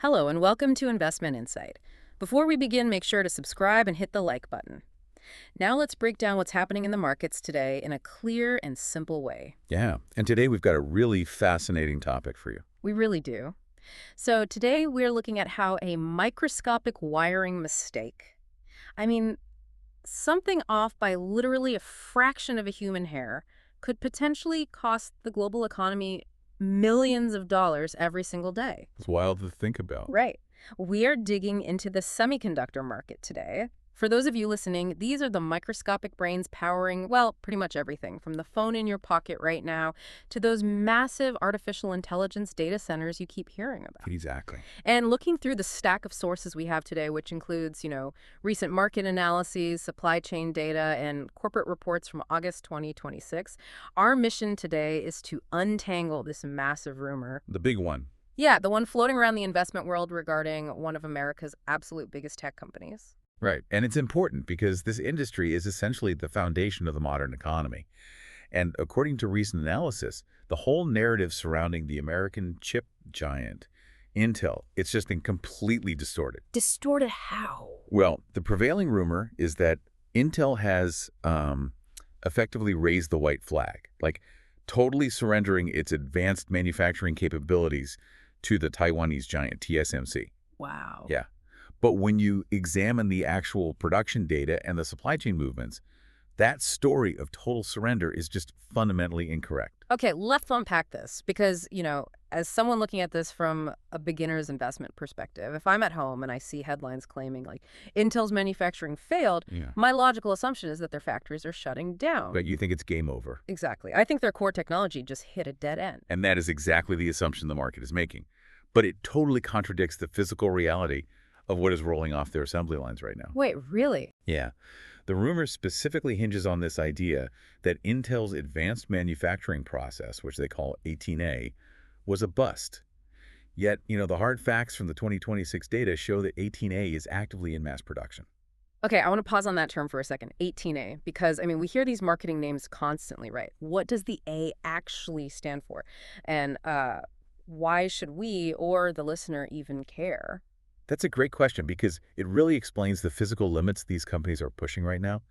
Hello and welcome to Investment Insight. Before we begin, make sure to subscribe and hit the like button. Now let's break down what's happening in the markets today in a clear and simple way. Yeah, and today we've got a really fascinating topic for you. We really do. So today we're looking at how a microscopic wiring mistake, I mean, something off by literally a fraction of a human hair, could potentially cost the global economy millions of dollars every single day. It's wild to think about. Right. We are digging into the semiconductor market today. For those of you listening, these are the microscopic brains powering, well, pretty much everything, from the phone in your pocket right now to those massive artificial intelligence data centers you keep hearing about. Exactly. And looking through the stack of sources we have today, which includes, recent market analyses, supply chain data, and corporate reports from August 2026, our mission today is to untangle this massive rumor. The big one. Yeah, the one floating around the investment world regarding one of America's absolute biggest tech companies. Right, and it's important because this industry is essentially the foundation of the modern economy. And according to recent analysis, the whole narrative surrounding the American chip giant, Intel, it's just been completely distorted. Distorted how? Well, the prevailing rumor is that Intel has effectively raised the white flag, like totally surrendering its advanced manufacturing capabilities to the Taiwanese giant TSMC. Wow. Yeah. But when you examine the actual production data and the supply chain movements, that story of total surrender is just fundamentally incorrect. Okay, let's unpack this because, as someone looking at this from a beginner's investment perspective, if I'm at home and I see headlines claiming like Intel's manufacturing failed, my logical assumption is that their factories are shutting down. But you think it's game over. Exactly. I think their core technology just hit a dead end. And that is exactly the assumption the market is making. But it totally contradicts the physical reality of what is rolling off their assembly lines right now. Wait, really? Yeah. The rumor specifically hinges on this idea that Intel's advanced manufacturing process, which they call 18A, was a bust. Yet, the hard facts from the 2026 data show that 18A is actively in mass production. Okay, I want to pause on that term for a second, 18A, because, we hear these marketing names constantly, right? What does the A actually stand for? And why should we or the listener even care? That's a great question because it really explains the physical limits these companies are pushing right now.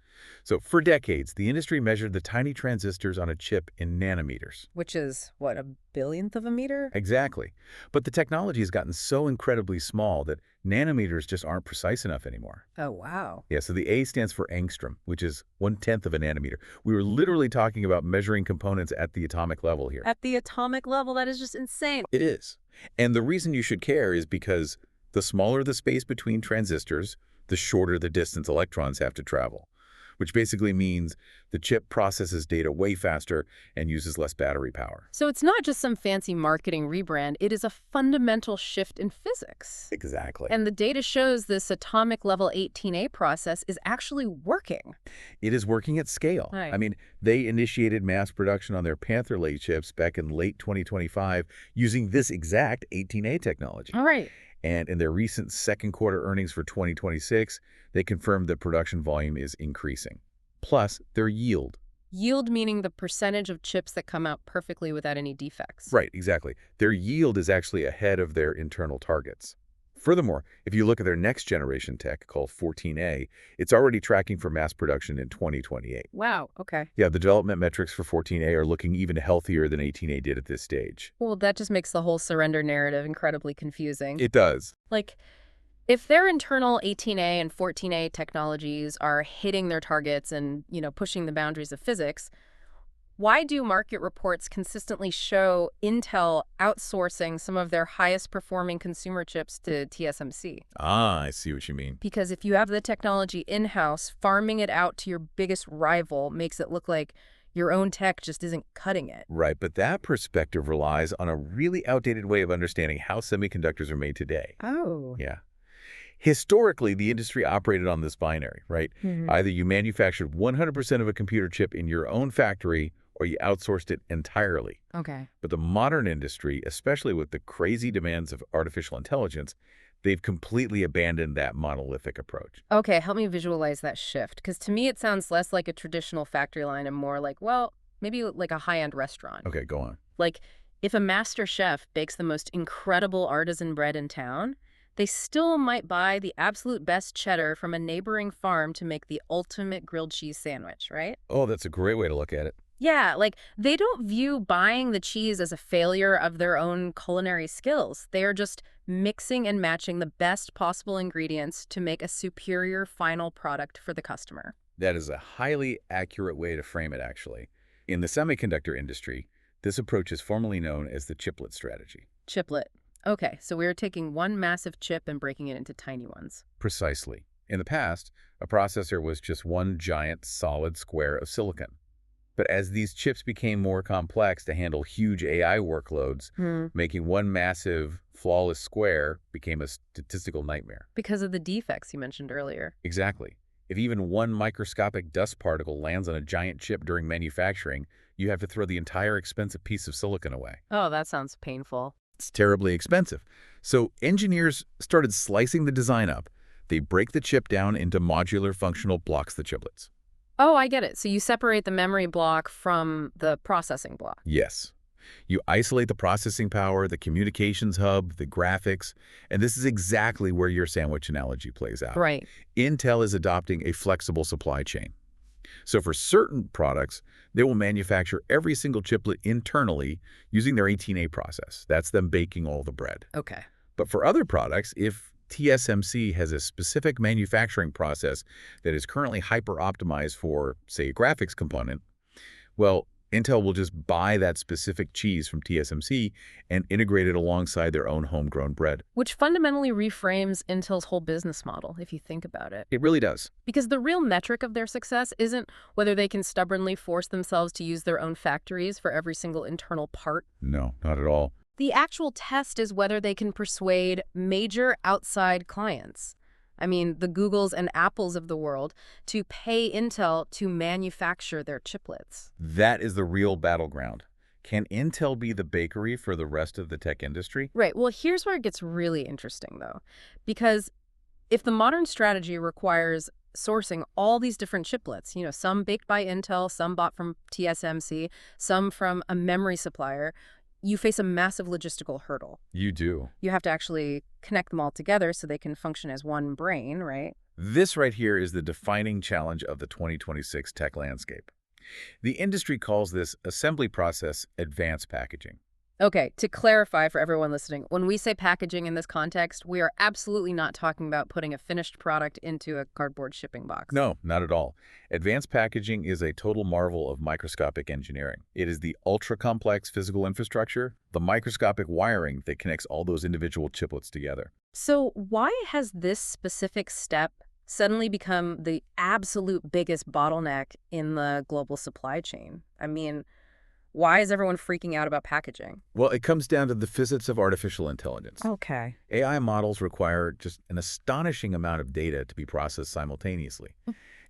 So for decades, the industry measured the tiny transistors on a chip in nanometers. Which is, what, a billionth of a meter? Exactly. But the technology has gotten so incredibly small that nanometers just aren't precise enough anymore. Oh, wow. Yeah, so the A stands for angstrom, which is 1/10 of a nanometer. We were literally talking about measuring components at the atomic level here. At the atomic level? That is just insane. It is. And the reason you should care is because the smaller the space between transistors, the shorter the distance electrons have to travel, which basically means the chip processes data way faster and uses less battery power. So it's not just some fancy marketing rebrand, it is a fundamental shift in physics. Exactly. And the data shows this atomic level 18A process is actually working. It is working at scale. Right. They initiated mass production on their Panther Lake chips back in late 2025 using this exact 18A technology. All right. And in their recent second quarter earnings for 2026, they confirmed that production volume is increasing. Plus, their yield. Yield meaning the percentage of chips that come out perfectly without any defects. Right, exactly. Their yield is actually ahead of their internal targets. Furthermore, if you look at their next generation tech called 14A, it's already tracking for mass production in 2028. Wow, okay. Yeah, the development metrics for 14A are looking even healthier than 18A did at this stage. Well, that just makes the whole surrender narrative incredibly confusing. It does. Like, if their internal 18A and 14A technologies are hitting their targets and, pushing the boundaries of physics, why do market reports consistently show Intel outsourcing some of their highest performing consumer chips to TSMC? Ah, I see what you mean. Because if you have the technology in-house, farming it out to your biggest rival makes it look like your own tech just isn't cutting it. Right, but that perspective relies on a really outdated way of understanding how semiconductors are made today. Oh. Yeah. Historically, the industry operated on this binary, right? Either you manufactured 100% of a computer chip in your own factory or you outsourced it entirely. Okay. But the modern industry, especially with the crazy demands of artificial intelligence, they've completely abandoned that monolithic approach. Okay, help me visualize that shift. Because to me, it sounds less like a traditional factory line and more like, well, maybe like a high-end restaurant. Okay, go on. Like, If a master chef bakes the most incredible artisan bread in town, they still might buy the absolute best cheddar from a neighboring farm to make the ultimate grilled cheese sandwich, right? Oh, that's a great way to look at it. Yeah, like they don't view buying the cheese as a failure of their own culinary skills. They are just mixing and matching the best possible ingredients to make a superior final product for the customer. That is a highly accurate way to frame it, actually. In the semiconductor industry, this approach is formally known as the chiplet strategy. Chiplet. Okay, so we're taking one massive chip and breaking it into tiny ones. Precisely. In the past, a processor was just one giant solid square of silicon. But as these chips became more complex to handle huge AI workloads, making one massive, flawless square became a statistical nightmare. Because of the defects you mentioned earlier. Exactly. If even one microscopic dust particle lands on a giant chip during manufacturing, you have to throw the entire expensive piece of silicon away. Oh, that sounds painful. It's terribly expensive. So engineers started slicing the design up. They break the chip down into modular functional blocks, the chiplets. Oh, I get it. So you separate the memory block from the processing block. Yes. You isolate the processing power, the communications hub, the graphics, and this is exactly where your sandwich analogy plays out. Right. Intel is adopting a flexible supply chain. So for certain products, they will manufacture every single chiplet internally using their 18A process. That's them baking all the bread. Okay. But for other products, if TSMC has a specific manufacturing process that is currently hyper-optimized for, say, a graphics component, well, Intel will just buy that specific cheese from TSMC and integrate it alongside their own homegrown bread. Which fundamentally reframes Intel's whole business model, if you think about it. It really does. Because the real metric of their success isn't whether they can stubbornly force themselves to use their own factories for every single internal part. No, not at all. The actual test is whether they can persuade major outside clients, I mean, the Googles and Apples of the world, to pay Intel to manufacture their chiplets. That is the real battleground. Can Intel be the bakery for the rest of the tech industry? Right. Well, here's where it gets really interesting, though. Because if the modern strategy requires sourcing all these different chiplets, some baked by Intel, some bought from TSMC, some from a memory supplier, you face a massive logistical hurdle. You do. You have to actually connect them all together so they can function as one brain, right? This right here is the defining challenge of the 2026 tech landscape. The industry calls this assembly process advanced packaging. Okay, to clarify for everyone listening, when we say packaging in this context, we are absolutely not talking about putting a finished product into a cardboard shipping box. No, not at all. Advanced packaging is a total marvel of microscopic engineering. It is the ultra-complex physical infrastructure, the microscopic wiring that connects all those individual chiplets together. So why has this specific step suddenly become the absolute biggest bottleneck in the global supply chain? I mean, why is everyone freaking out about packaging? Well, it comes down to the physics of artificial intelligence. Okay. AI models require just an astonishing amount of data to be processed simultaneously.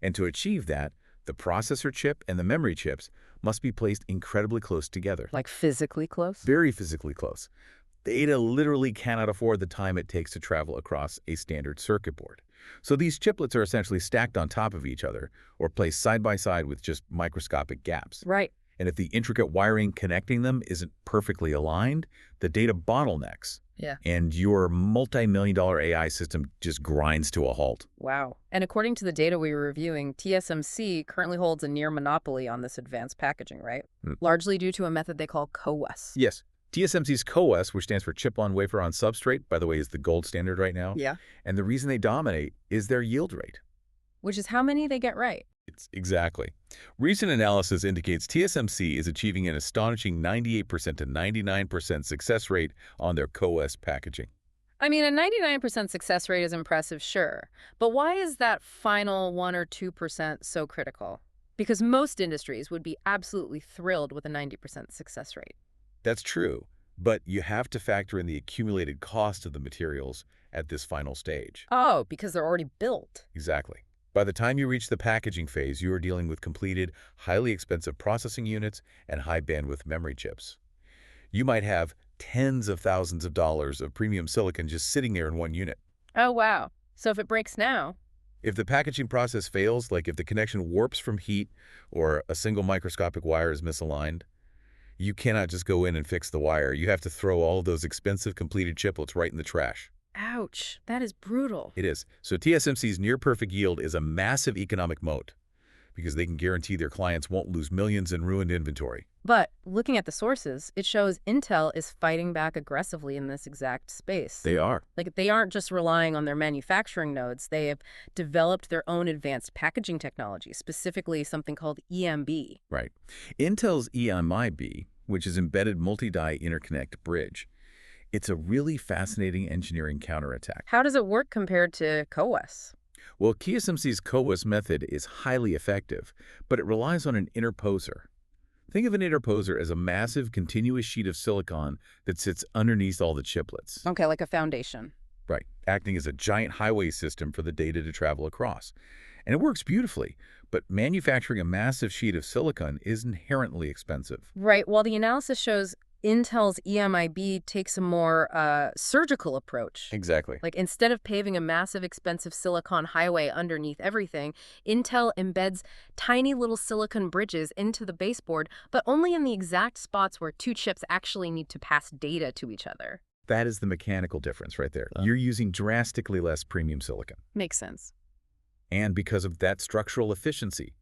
And to achieve that, the processor chip and the memory chips must be placed incredibly close together. Like physically close? Very physically close. Data literally cannot afford the time it takes to travel across a standard circuit board. So these chiplets are essentially stacked on top of each other or placed side by side with just microscopic gaps. Right. And if the intricate wiring connecting them isn't perfectly aligned, the data bottlenecks. Yeah. And your multi-million-dollar AI system just grinds to a halt. Wow. And according to the data we were reviewing, TSMC currently holds a near monopoly on this advanced packaging, right? Largely due to a method they call CoWoS. Yes. TSMC's CoWoS, which stands for chip on wafer on substrate, by the way, is the gold standard right now. Yeah. And the reason they dominate is their yield rate. Which is how many they get right. Exactly. Recent analysis indicates TSMC is achieving an astonishing 98% to 99% success rate on their CoWoS packaging. I mean, a 99% success rate is impressive, sure. But why is that final 1 or 2% so critical? Because most industries would be absolutely thrilled with a 90% success rate. That's true, but you have to factor in the accumulated cost of the materials at this final stage. Oh, because they're already built. Exactly. By the time you reach the packaging phase, you are dealing with completed, highly expensive processing units and high-bandwidth memory chips. You might have tens of thousands of dollars of premium silicon just sitting there in one unit. Oh, wow. So if it breaks now... If the packaging process fails, like if the connection warps from heat or a single microscopic wire is misaligned, You cannot just go in and fix the wire. You have to throw all of those expensive completed chiplets right in the trash. Ouch, that is brutal. It is. So TSMC's near-perfect yield is a massive economic moat because they can guarantee their clients won't lose millions in ruined inventory. But looking at the sources, it shows Intel is fighting back aggressively in this exact space. They are. Like, they aren't just relying on their manufacturing nodes. They have developed their own advanced packaging technology, specifically something called EMB. Right. Intel's EMIB, which is Embedded Multi-Die Interconnect Bridge, it's a really fascinating engineering counterattack. How does it work compared to CoWoS? Well, TSMC's CoWoS method is highly effective, but it relies on an interposer. Think of an interposer as a massive, continuous sheet of silicon that sits underneath all the chiplets. Okay, like a foundation. Right, acting as a giant highway system for the data to travel across. And it works beautifully, but manufacturing a massive sheet of silicon is inherently expensive. Right, while the analysis shows Intel's EMIB takes a more surgical approach. Exactly. Like, instead of paving a massive, expensive silicon highway underneath everything, Intel embeds tiny little silicon bridges into the baseboard, but only in the exact spots where two chips actually need to pass data to each other. That is the mechanical difference right there. You're using drastically less premium silicon. Makes sense. And because of that structural efficiency,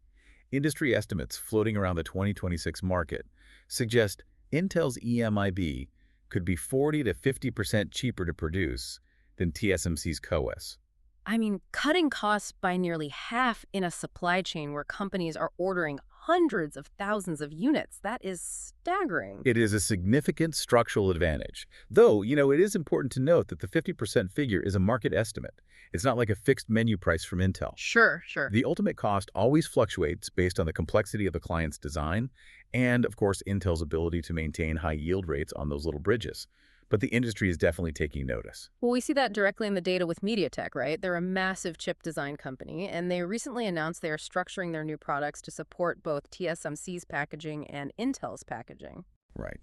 industry estimates floating around the 2026 market suggest Intel's EMIB could be 40 to 50% cheaper to produce than TSMC's CoWoS. I mean, cutting costs by nearly half in a supply chain where companies are ordering hundreds of thousands of units, that is staggering. It is a significant structural advantage. Though, it is important to note that the 50% figure is a market estimate. It's not like a fixed menu price from Intel. Sure. The ultimate cost always fluctuates based on the complexity of the client's design and, of course, Intel's ability to maintain high yield rates on those little bridges. But the industry is definitely taking notice. Well, we see that directly in the data with MediaTek, right? They're a massive chip design company, and they recently announced they are structuring their new products to support both TSMC's packaging and Intel's packaging. Right.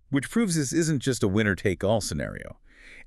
Which proves this isn't just a winner-take-all scenario.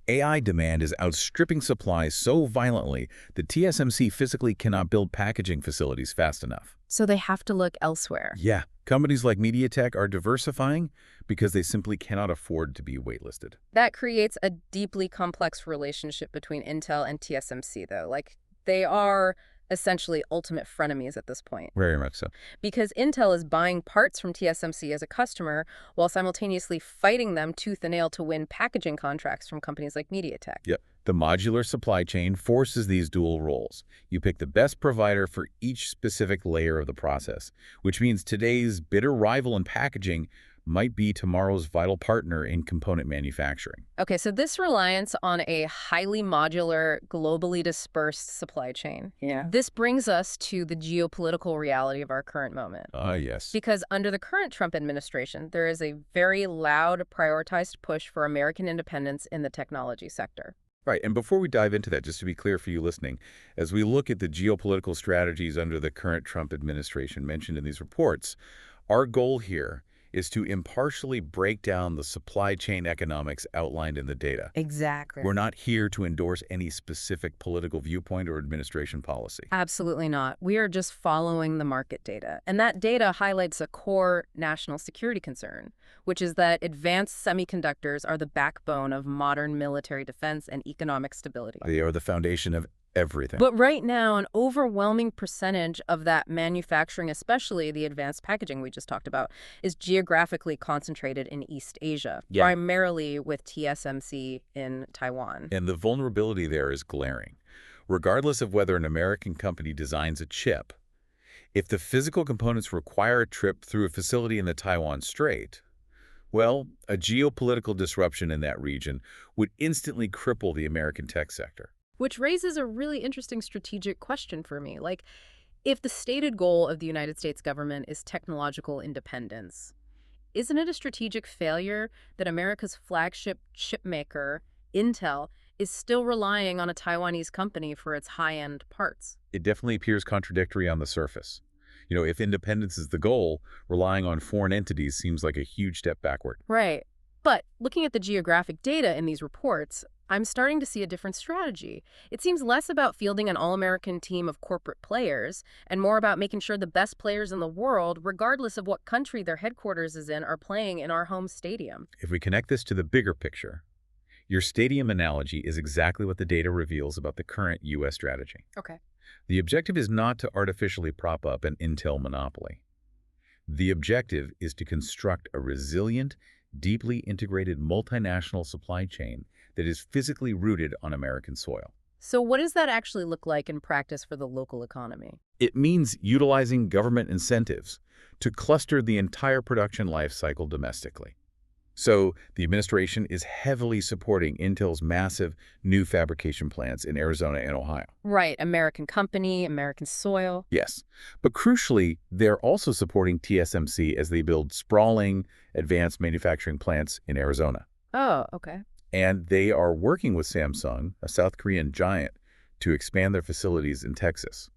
AI demand is outstripping supply so violently that TSMC physically cannot build packaging facilities fast enough. So they have to look elsewhere. Yeah, companies like MediaTek are diversifying because they simply cannot afford to be waitlisted. That creates a deeply complex relationship between Intel and TSMC, though. Like, they are essentially ultimate frenemies at this point. Very much so. Because Intel is buying parts from TSMC as a customer while simultaneously fighting them tooth and nail to win packaging contracts from companies like MediaTek. Yep. The modular supply chain forces these dual roles. You pick the best provider for each specific layer of the process, which means today's bitter rival in packaging might be tomorrow's vital partner in component manufacturing. Okay, so this reliance on a highly modular, globally dispersed supply chain. Yeah. This brings us to the geopolitical reality of our current moment. Yes. Because under the current Trump administration, there is a very loud, prioritized push for American independence in the technology sector. Right, and before we dive into that, just to be clear for you listening, as we look at the geopolitical strategies under the current Trump administration mentioned in these reports, our goal here is to impartially break down the supply chain economics outlined in the data. Exactly. We're not here to endorse any specific political viewpoint or administration policy. Absolutely not. We are just following the market data. And that data highlights a core national security concern, which is that advanced semiconductors are the backbone of modern military defense and economic stability. They are the foundation of everything. But right now, an overwhelming percentage of that manufacturing, especially the advanced packaging we just talked about, is geographically concentrated in East Asia, primarily with TSMC in Taiwan. And the vulnerability there is glaring. Regardless of whether an American company designs a chip, if the physical components require a trip through a facility in the Taiwan Strait, well, a geopolitical disruption in that region would instantly cripple the American tech sector. Which raises a really interesting strategic question for me. Like, if the stated goal of the United States government is technological independence, isn't it a strategic failure that America's flagship chipmaker, Intel, is still relying on a Taiwanese company for its high-end parts? It definitely appears contradictory on the surface. If independence is the goal, relying on foreign entities seems like a huge step backward. Right. But looking at the geographic data in these reports, I'm starting to see a different strategy. It seems less about fielding an all-American team of corporate players and more about making sure the best players in the world, regardless of what country their headquarters is in, are playing in our home stadium. If we connect this to the bigger picture, your stadium analogy is exactly what the data reveals about the current U.S. strategy. Okay. The objective is not to artificially prop up an Intel monopoly. The objective is to construct a resilient, deeply integrated multinational supply chain that is physically rooted on American soil. So what does that actually look like in practice for the local economy? It means utilizing government incentives to cluster the entire production life cycle domestically. So the administration is heavily supporting Intel's massive new fabrication plants in Arizona and Ohio. Right, American company, American soil. Yes, but crucially, they're also supporting TSMC as they build sprawling, advanced manufacturing plants in Arizona. Oh, okay. And they are working with Samsung, a South Korean giant, to expand their facilities in Texas.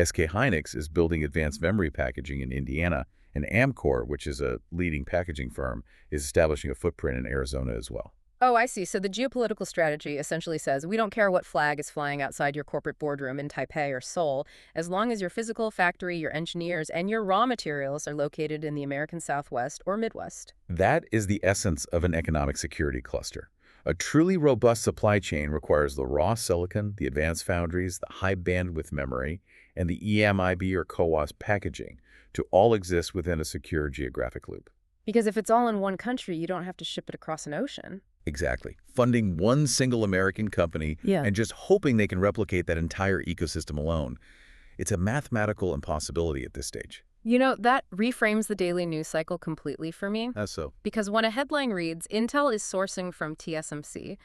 SK Hynix is building advanced memory packaging in Indiana, and Amcor, which is a leading packaging firm, is establishing a footprint in Arizona as well. Oh, I see. So the geopolitical strategy essentially says we don't care what flag is flying outside your corporate boardroom in Taipei or Seoul, as long as your physical factory, your engineers, and your raw materials are located in the American Southwest or Midwest. That is the essence of an economic security cluster. A truly robust supply chain requires the raw silicon, the advanced foundries, the high bandwidth memory, and the EMIB or CoWoS packaging to all exist within a secure geographic loop. Because if it's all in one country, you don't have to ship it across an ocean. Exactly. Funding one single American company Yeah. and just hoping they can replicate that entire ecosystem alone. It's a mathematical impossibility at this stage. You know, that reframes the daily news cycle completely for me. So, Because when a headline reads, Intel is sourcing from TSMC,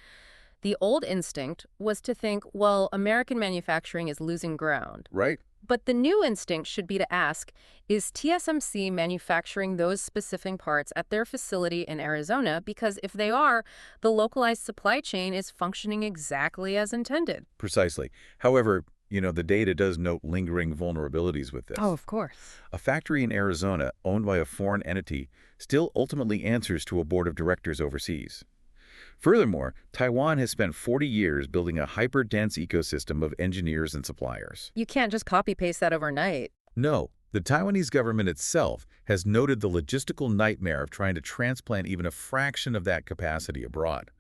the old instinct was to think, well, American manufacturing is losing ground. right? But the new instinct should be to ask, is TSMC manufacturing those specific parts at their facility in Arizona? Because if they are, the localized supply chain is functioning exactly as intended. Precisely. However, the data does note lingering vulnerabilities with this. Oh, of course. A factory in Arizona owned by a foreign entity still ultimately answers to a board of directors overseas. Furthermore, Taiwan has spent 40 years building a hyper-dense ecosystem of engineers and suppliers. You can't just copy-paste that overnight. No, the Taiwanese government itself has noted the logistical nightmare of trying to transplant even a fraction of that capacity abroad.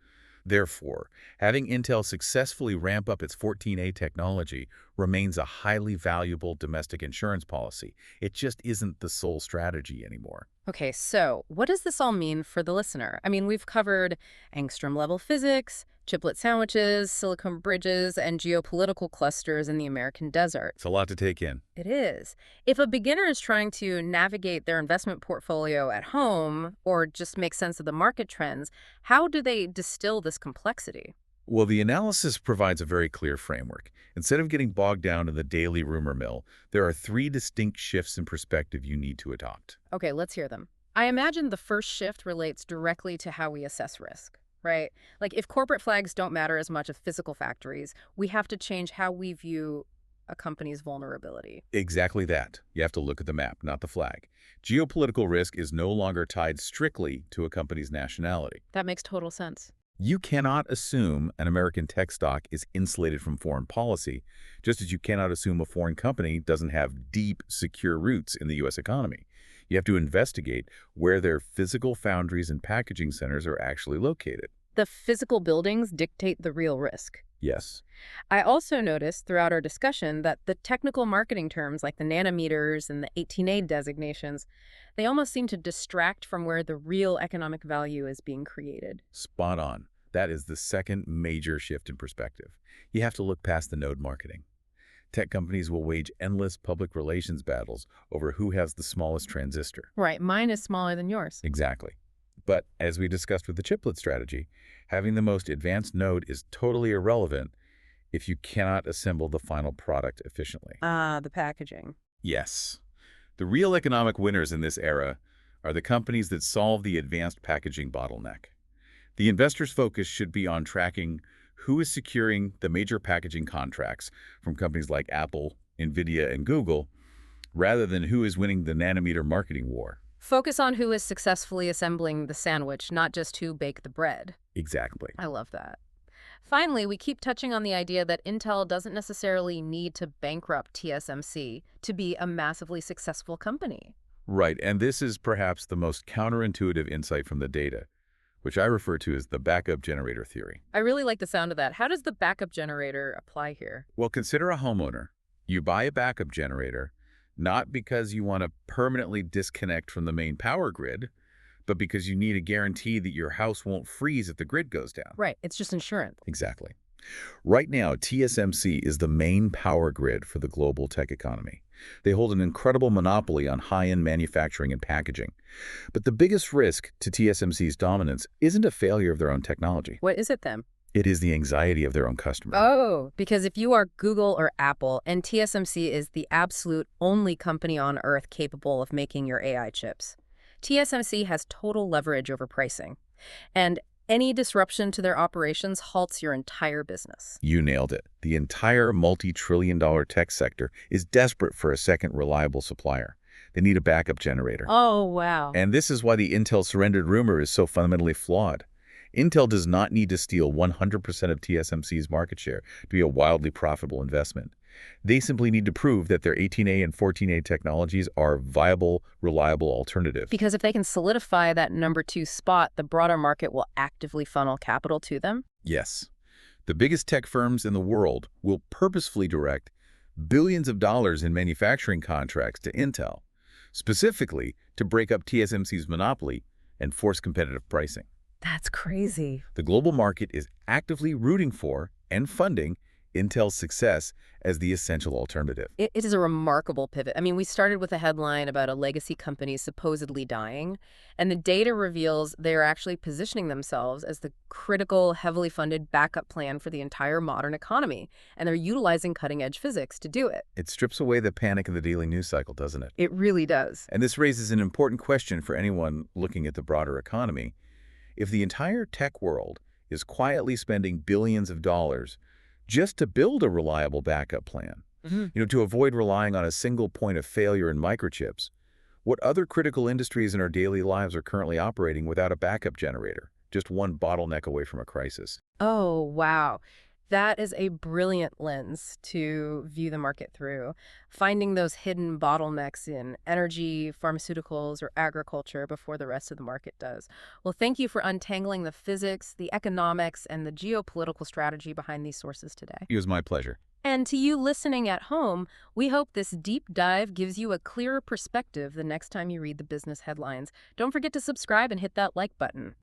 Therefore, having Intel successfully ramp up its 14A technology remains a highly valuable domestic insurance policy. It just isn't the sole strategy anymore. Okay, so what does this all mean for the listener? I mean, we've covered angstrom-level physics, chiplet sandwiches, silicon bridges, and geopolitical clusters in the American desert. It's a lot to take in. It is. If a beginner is trying to navigate their investment portfolio at home or just make sense of the market trends, how do they distill this complexity? Well, the analysis provides a very clear framework. Instead of getting bogged down in the daily rumor mill, there are 3 distinct shifts in perspective you need to adopt. Okay, let's hear them. I imagine the first shift relates directly to how we assess risk, right? Like if corporate flags don't matter as much as physical factories, we have to change how we view a company's vulnerability. Exactly that. You have to look at the map, not the flag. Geopolitical risk is no longer tied strictly to a company's nationality. That makes total sense. You cannot assume an American tech stock is insulated from foreign policy, just as you cannot assume a foreign company doesn't have deep, secure roots in the U.S. economy. You have to investigate where their physical foundries and packaging centers are actually located. The physical buildings dictate the real risk. Yes. I also noticed throughout our discussion that the technical marketing terms like the nanometers and the 18A designations, they almost seem to distract from where the real economic value is being created. Spot on. That is the second major shift in perspective. You have to look past the node marketing. Tech companies will wage endless public relations battles over who has the smallest transistor. Right, mine is smaller than yours. Exactly. But as we discussed with the chiplet strategy, having the most advanced node is totally irrelevant if you cannot assemble the final product efficiently. The packaging. Yes. The real economic winners in this era are the companies that solve the advanced packaging bottleneck. The investor's focus should be on tracking who is securing the major packaging contracts from companies like Apple, NVIDIA, and Google, rather than who is winning the nanometer marketing war. Focus on who is successfully assembling the sandwich, not just who baked the bread. Exactly. I love that. Finally, we keep touching on the idea that Intel doesn't necessarily need to bankrupt TSMC to be a massively successful company. Right, and this is perhaps the most counterintuitive insight from the data, which I refer to as the backup generator theory. I really like the sound of that. How does the backup generator apply here? Well, consider a homeowner. You buy a backup generator, not because you want to permanently disconnect from the main power grid, but because you need a guarantee that your house won't freeze if the grid goes down. Right, it's just insurance. Exactly. Right now, TSMC is the main power grid for the global tech economy. They hold an incredible monopoly on high-end manufacturing and packaging. But the biggest risk to TSMC's dominance isn't a failure of their own technology. What is it then? It is the anxiety of their own customer. Oh, because if you are Google or Apple, and TSMC is the absolute only company on Earth capable of making your AI chips, TSMC has total leverage over pricing. And any disruption to their operations halts your entire business. You nailed it. The entire multi-trillion-dollar tech sector is desperate for a second reliable supplier. They need a backup generator. Oh, wow. And this is why the Intel surrendered rumor is so fundamentally flawed. Intel does not need to steal 100% of TSMC's market share to be a wildly profitable investment. They simply need to prove that their 18A and 14A technologies are viable, reliable alternatives. Because if they can solidify that number 2 spot, the broader market will actively funnel capital to them? Yes. The biggest tech firms in the world will purposefully direct billions of dollars in manufacturing contracts to Intel, specifically to break up TSMC's monopoly and force competitive pricing. That's crazy. The global market is actively rooting for and funding Intel's success as the essential alternative. It is a remarkable pivot. I mean, we started with a headline about a legacy company supposedly dying, and the data reveals they are actually positioning themselves as the critical, heavily funded backup plan for the entire modern economy, and they're utilizing cutting-edge physics to do it. It strips away the panic of the daily news cycle, doesn't it? It really does. And this raises an important question for anyone looking at the broader economy. If the entire tech world is quietly spending billions of dollars just to build a reliable backup plan, to avoid relying on a single point of failure in microchips, what other critical industries in our daily lives are currently operating without a backup generator, just one bottleneck away from a crisis? Oh, wow. That is a brilliant lens to view the market through. Finding those hidden bottlenecks in energy, pharmaceuticals, or agriculture before the rest of the market does. Well, thank you for untangling the physics, the economics, and the geopolitical strategy behind these sources today. It was my pleasure. And to you listening at home, we hope this deep dive gives you a clearer perspective the next time you read the business headlines. Don't forget to subscribe and hit that like button.